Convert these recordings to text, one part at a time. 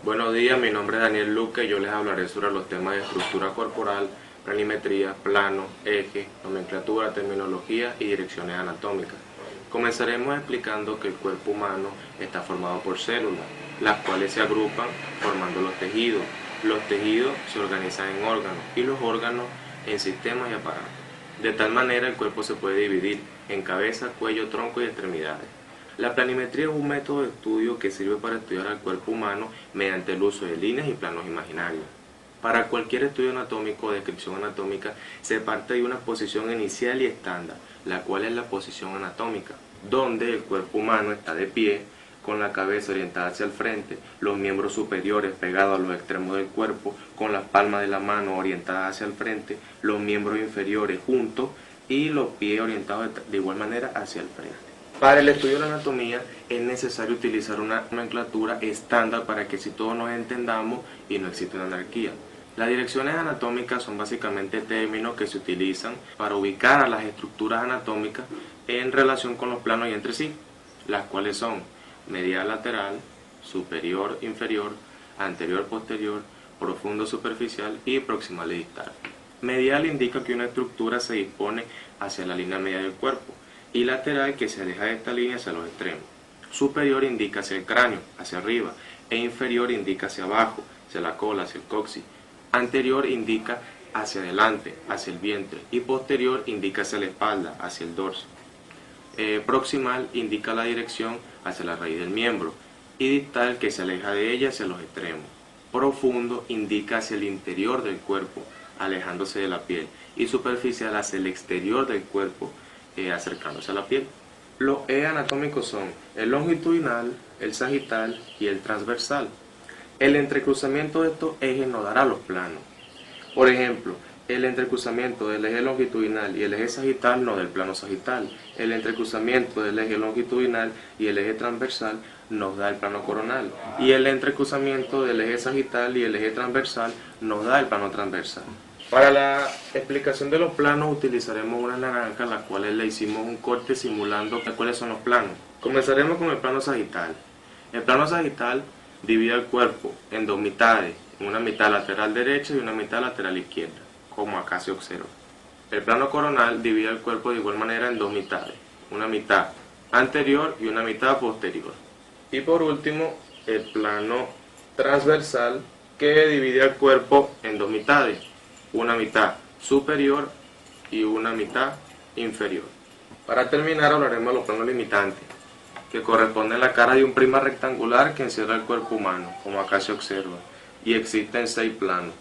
Buenos días, mi nombre es Daniel Luque y yo les hablaré sobre los temas de estructura corporal, planimetría, plano, eje, nomenclatura, terminología y direcciones anatómicas. Comenzaremos explicando que el cuerpo humano está formado por células, las cuales se agrupan formando los tejidos. Los tejidos se organizan en órganos y los órganos en sistemas y aparatos. De tal manera el cuerpo se puede dividir en cabeza, cuello, tronco y extremidades. La planimetría es un método de estudio que sirve para estudiar al cuerpo humano mediante el uso de líneas y planos imaginarios. Para cualquier estudio anatómico o descripción anatómica se parte de una posición inicial y estándar, la cual es la posición anatómica, donde el cuerpo humano está de pie, con la cabeza orientada hacia el frente, los miembros superiores pegados a los extremos del cuerpo, con las palmas de la mano orientadas hacia el frente, los miembros inferiores juntos y los pies orientados de igual manera hacia el frente. Para el estudio de la anatomía es necesario utilizar una nomenclatura estándar para que si todos nos entendamos y no existe una anarquía. Las direcciones anatómicas son básicamente términos que se utilizan para ubicar a las estructuras anatómicas en relación con los planos y entre sí, las cuales son medial lateral, superior inferior, anterior posterior, profundo superficial y proximal y distal. Medial indica que una estructura se dispone hacia la línea media del cuerpo y lateral que se aleja de esta línea hacia los extremos. Superior indica hacia el cráneo, hacia arriba, e inferior indica hacia abajo, hacia la cola, hacia el coxis. Anterior indica hacia adelante, hacia el vientre, y posterior indica hacia la espalda, hacia el dorso. Proximal indica la dirección hacia la raíz del miembro, y distal que se aleja de ella hacia los extremos. Profundo indica hacia el interior del cuerpo, alejándose de la piel, y superficial hacia el exterior del cuerpo, acercándose a la piel. Los ejes anatómicos son el longitudinal, el sagital y el transversal. El entrecruzamiento de estos ejes nos dará los planos. Por ejemplo, el entrecruzamiento del eje longitudinal y el eje sagital nos da el plano sagital. El entrecruzamiento del eje longitudinal y el eje transversal nos da el plano coronal. Y el entrecruzamiento del eje sagital y el eje transversal nos da el plano transversal. Para la explicación de los planos utilizaremos una naranja, las cuales le hicimos un corte simulando cuáles son los planos. Comenzaremos con el plano sagital. El plano sagital divide el cuerpo en dos mitades, una mitad lateral derecha y una mitad lateral izquierda, como acá se observa. El plano coronal divide el cuerpo de igual manera en dos mitades, una mitad anterior y una mitad posterior. Y por último, el plano transversal, que divide el cuerpo en dos mitades, una mitad superior y una mitad inferior. Para terminar hablaremos de los planos limitantes, que corresponden a la cara de un prisma rectangular que encierra el cuerpo humano, como acá se observa, y existen 6 planos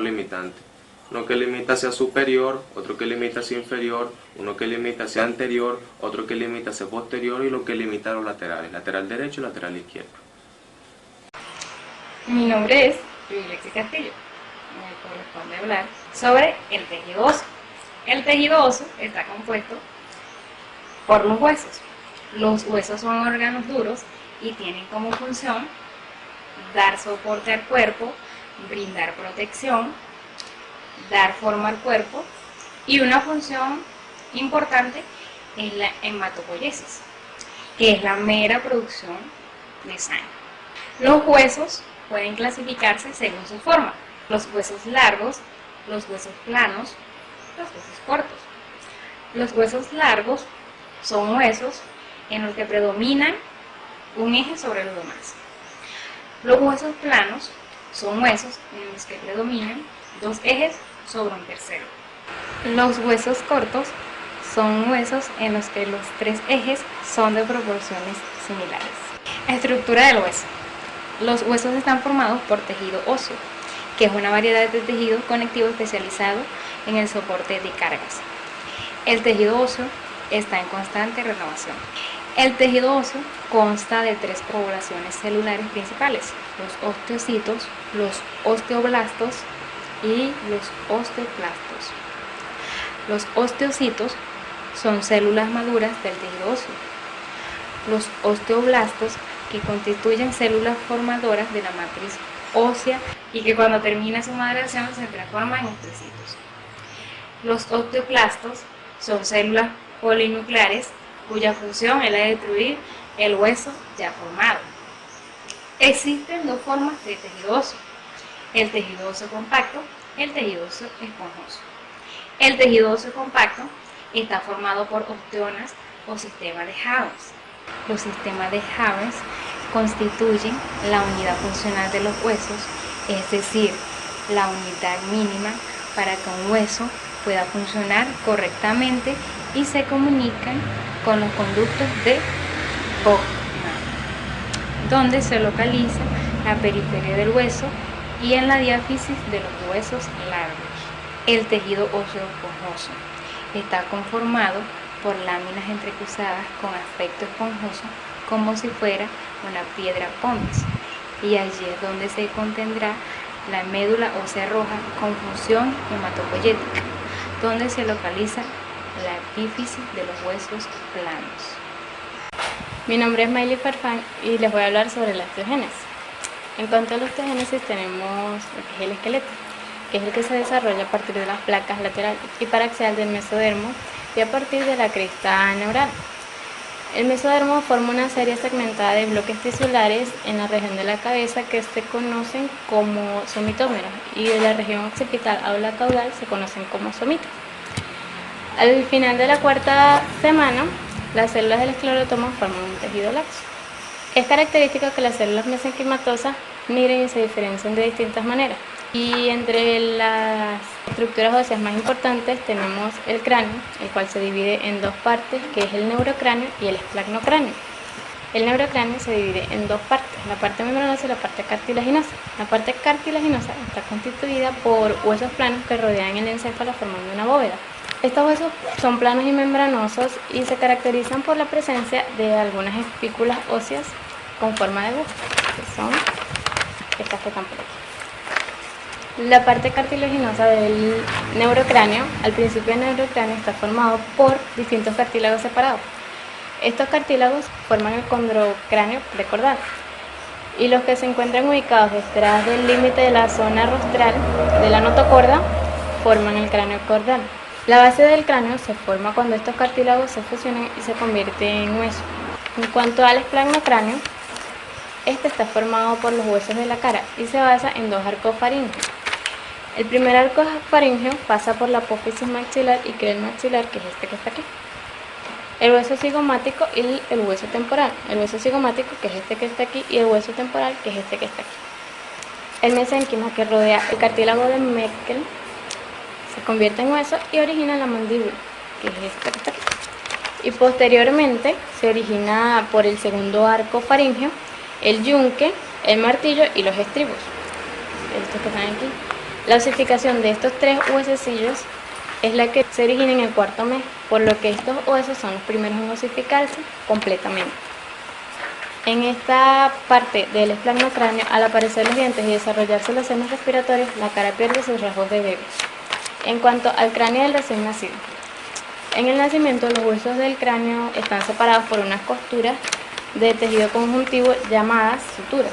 limitantes. Uno que limita hacia superior, otro que limita hacia inferior, uno que limita hacia anterior, otro que limita hacia posterior y lo que limita a los laterales, lateral derecho y lateral izquierdo. Mi nombre es Lexi Castillo. Me corresponde hablar sobre el tejido óseo. El tejido óseo está compuesto por los huesos. Los huesos son órganos duros y tienen como función dar soporte al cuerpo, brindar protección, dar forma al cuerpo, y una función importante es la hematopoiesis, que es la mera producción de sangre. Los huesos pueden clasificarse según su forma: los huesos largos, los huesos planos, los huesos cortos. Los huesos largos son huesos en los que predominan un eje sobre los demás. Los huesos planos son huesos en los que predominan dos ejes sobre un tercero. Los huesos cortos son huesos en los que los tres ejes son de proporciones similares. Estructura del hueso. Los huesos están formados por tejido óseo, que es una variedad de tejido conectivo especializado en el soporte de cargas. El tejido óseo está en constante renovación. El tejido óseo consta de 3 poblaciones celulares principales: los osteocitos, los osteoblastos y los osteoclastos. Los osteocitos son células maduras del tejido óseo. Los osteoblastos, que constituyen células formadoras de la matriz ósea y que cuando termina su maduración se transforman en osteocitos. Los osteoclastos son células polinucleares cuya función es la de destruir el hueso ya formado. Existen dos formas de tejido óseo: el tejido óseo compacto y el tejido óseo esponjoso. El tejido óseo compacto está formado por osteonas o sistemas de Havers. Los sistemas de Havers constituyen la unidad funcional de los huesos, es decir, la unidad mínima para que un hueso pueda funcionar correctamente y se comunican con los conductos de Bowman, donde se localiza la periferia del hueso y en la diáfisis de los huesos largos. El tejido óseo esponjoso está conformado por láminas entrecruzadas con aspecto esponjoso, como si fuera una piedra pómez, y allí es donde se contendrá la médula ósea roja con función hematopoyética, donde se localiza la epífisis de los huesos planos. Mi nombre es Mayli Farfán y les voy a hablar sobre la osteogénesis. En cuanto a la osteogénesis tenemos lo que es el esqueleto, que es el que se desarrolla a partir de las placas lateral y paraxial del mesodermo y a partir de la cresta neural. El mesodermo forma una serie segmentada de bloques tisulares en la región de la cabeza que se conocen como somitómeros y de la región occipital a la caudal se conocen como somitas. Al final de la cuarta semana, las células del esclerótomo forman un tejido laxo. Es característico que las células mesenquimatosas migren y se diferencien de distintas maneras. Y entre las estructuras óseas más importantes tenemos el cráneo, el cual se divide en dos partes, que es el neurocráneo y el esplagmocráneo. El neurocráneo se divide en dos partes, la parte membranosa y la parte cartilaginosa. La parte cartilaginosa está constituida por huesos planos que rodean el encéfalo formando una bóveda. Estos huesos son planos y membranosos y se caracterizan por la presencia de algunas espículas óseas con forma de aguja, que son estas que están por aquí. La parte cartilaginosa del neurocráneo, al principio el neurocráneo está formado por distintos cartílagos separados. Estos cartílagos forman el condrocráneo precordal y los que se encuentran ubicados detrás del límite de la zona rostral de la notocorda forman el cráneo cordal. La base del cráneo se forma cuando estos cartílagos se fusionan y se convierten en hueso. En cuanto al esplagmocráneo, este está formado por los huesos de la cara y se basa en dos arcos faringeos. El primer arco faríngeo pasa por la apófisis maxilar y crea el maxilar, que es este que está aquí. El hueso cigomático y el hueso temporal. El hueso cigomático, que es este que está aquí, y el hueso temporal, que es este que está aquí. El mesénquima, que rodea el cartílago de Meckel, se convierte en hueso y origina la mandíbula, que es esta que está aquí. Y posteriormente se origina por el segundo arco faríngeo el yunque, el martillo y los estribos, estos que están aquí. La osificación de estos tres huesecillos es la que se origina en el cuarto mes, por lo que estos huesos son los primeros en osificarse completamente. En esta parte del esplagmocráneo, al aparecer los dientes y desarrollarse los senos respiratorios, la cara pierde sus rasgos de bebé. En cuanto al cráneo del recién nacido, en el nacimiento los huesos del cráneo están separados por unas costuras de tejido conjuntivo llamadas suturas,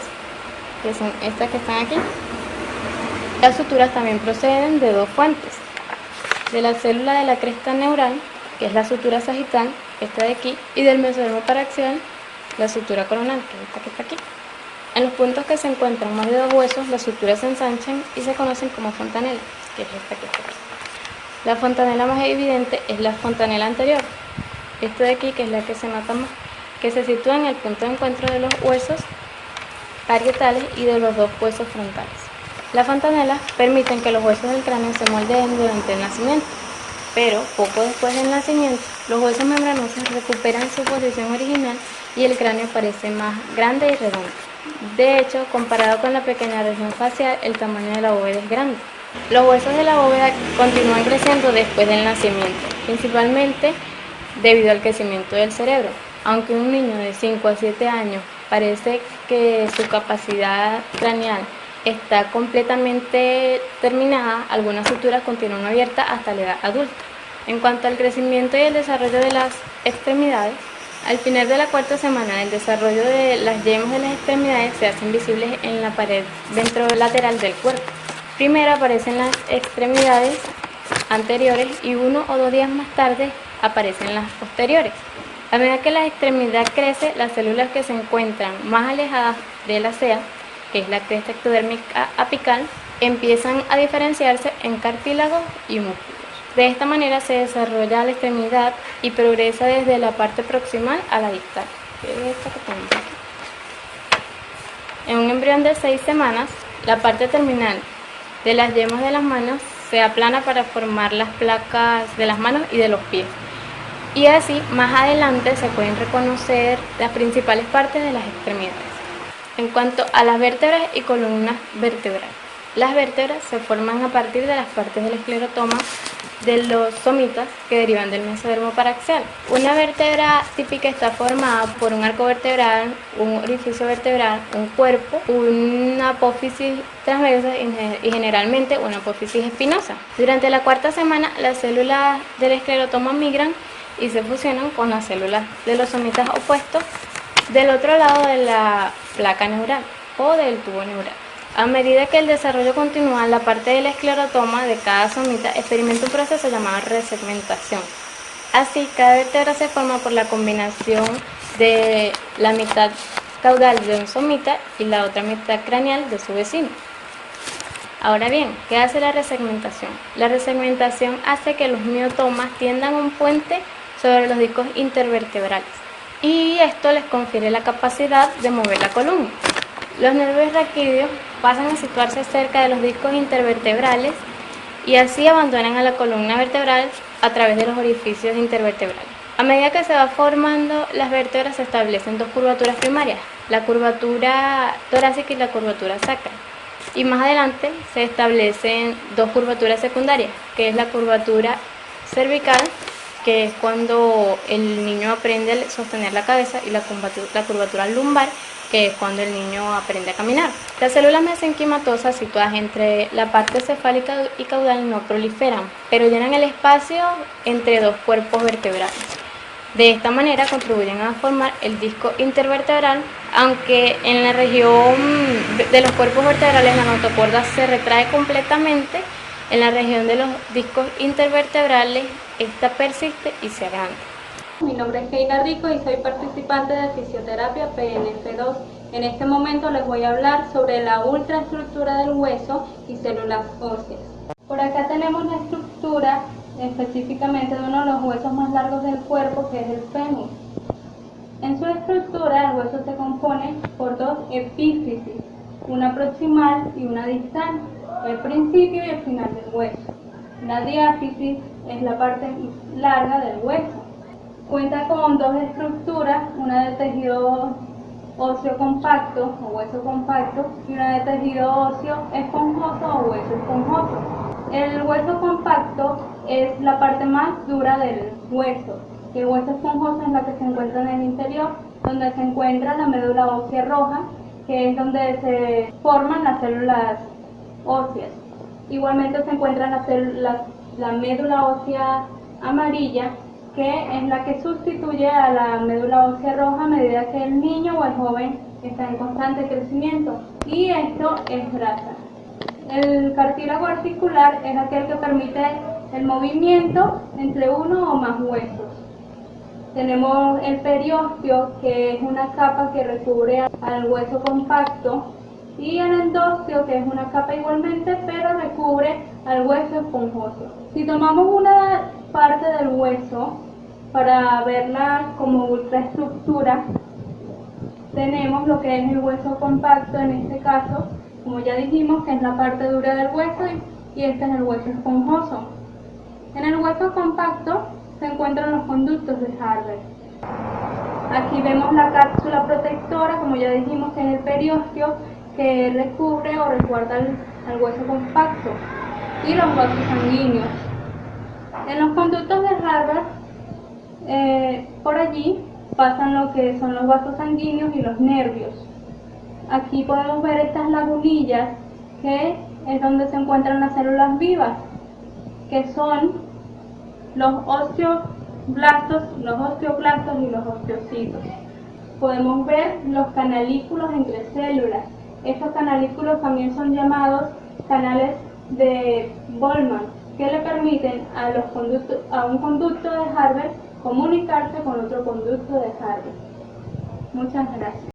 que son estas que están aquí. Las suturas también proceden de dos fuentes: de la célula de la cresta neural, que es la sutura sagital, esta de aquí, y del mesodermo paraxial, la sutura coronal, que es esta que está aquí. En los puntos que se encuentran más de dos huesos, las suturas se ensanchan y se conocen como fontanela, que es esta que está aquí. La fontanela más evidente es la fontanela anterior, esta de aquí, que es la que se nota más, que se sitúa en el punto de encuentro de los huesos parietales y de los dos huesos frontales. Las fontanelas permiten que los huesos del cráneo se moldeen durante el nacimiento, pero poco después del nacimiento, los huesos membranosos recuperan su posición original y el cráneo parece más grande y redondo. De hecho, comparado con la pequeña región facial, el tamaño de la bóveda es grande. Los huesos de la bóveda continúan creciendo después del nacimiento, principalmente debido al crecimiento del cerebro. Aunque un niño de 5 a 7 años parece que su capacidad craneal está completamente terminada, algunas suturas continúan abiertas hasta la edad adulta. En cuanto al crecimiento y el desarrollo de las extremidades, al final de la cuarta semana el desarrollo de las yemas de las extremidades se hacen visibles en la pared ventrolateral del cuerpo. Primero aparecen las extremidades anteriores y 1 o 2 días más tarde aparecen las posteriores. A medida que la extremidad crece, las células que se encuentran más alejadas de la cea, que es la cresta ectodérmica apical, empiezan a diferenciarse en cartílagos y músculos. De esta manera se desarrolla la extremidad y progresa desde la parte proximal a la distal, que es esta que tenemos aquí. En un embrión de 6 semanas, la parte terminal de las yemas de las manos se aplana para formar las placas de las manos y de los pies. Y así, más adelante se pueden reconocer las principales partes de las extremidades. En cuanto a las vértebras y columnas vertebrales, las vértebras se forman a partir de las partes del esclerotoma de los somitas que derivan del mesodermo paraxial. Una vértebra típica está formada por un arco vertebral, un orificio vertebral, un cuerpo, una apófisis transversa y generalmente una apófisis espinosa. Durante la cuarta semana, las células del esclerotoma migran y se fusionan con las células de los somitas opuestos del otro lado de la placa neural o del tubo neural. A medida que el desarrollo continúa, la parte del esclerotoma de cada somita experimenta un proceso llamado resegmentación. Así, cada vértebra se forma por la combinación de la mitad caudal de un somita y la otra mitad craneal de su vecino. Ahora bien, ¿qué hace la resegmentación? La resegmentación hace que los miotomas tiendan un puente sobre los discos intervertebrales y esto les confiere la capacidad de mover la columna. Los nervios raquídeos pasan a situarse cerca de los discos intervertebrales y así abandonan a la columna vertebral a través de los orificios intervertebrales. A medida que se va formando las vértebras se establecen dos curvaturas primarias, la curvatura torácica y la curvatura sacra. Y más adelante se establecen dos curvaturas secundarias, que es la curvatura cervical, que es cuando el niño aprende a sostener la cabeza, y la curvatura lumbar, que es cuando el niño aprende a caminar. Las células mesenquimatosas situadas entre la parte cefálica y caudal no proliferan, pero llenan el espacio entre dos cuerpos vertebrales. De esta manera contribuyen a formar el disco intervertebral, aunque en la región de los cuerpos vertebrales la notocorda se retrae completamente. En la región de los discos intervertebrales esta persiste y se agranda. Mi nombre es Keila Rico y soy participante de fisioterapia PNF2. En este momento les voy a hablar sobre la ultraestructura del hueso y células óseas. Por acá tenemos la estructura específicamente de uno de los huesos más largos del cuerpo, que es el fémur. En su estructura el hueso se compone por dos epífisis, una proximal y una distal, el principio y el final del hueso. La diáfisis es la parte larga del hueso. Cuenta con dos estructuras, una de tejido óseo compacto o hueso compacto y una de tejido óseo esponjoso o hueso esponjoso. El hueso compacto es la parte más dura del hueso, y el hueso esponjoso es la que se encuentra en el interior, donde se encuentra la médula ósea roja, que es donde se forman las células óseas. Igualmente se encuentra la médula ósea amarilla, que es la que sustituye a la médula ósea roja a medida que el niño o el joven está en constante crecimiento, y esto es grasa. El cartílago articular es aquel que permite el movimiento entre uno o más huesos. Tenemos el periósteo, que es una capa que recubre al hueso compacto, y el endósteo, que es una capa igualmente, pero recubre al hueso esponjoso. Si tomamos una parte del hueso para verla como ultraestructura, tenemos lo que es el hueso compacto en este caso, como ya dijimos, que es la parte dura del hueso, y este es el hueso esponjoso. En el hueso compacto se encuentran los conductos de Harvey. Aquí vemos la cápsula protectora, como ya dijimos, que es el periósteo, que recubre o resguarda al hueso compacto, y los vasos sanguíneos. En los conductos de Harvey, por allí pasan lo que son los vasos sanguíneos y los nervios. Aquí podemos ver estas lagunillas, que es donde se encuentran las células vivas, que son los osteoblastos y los osteocitos. Podemos ver los canalículos entre células. Estos canalículos también son llamados canales de Bowman, que le permiten a un conducto de Harvey comunicarse con otro conducto de Harvey. Muchas gracias.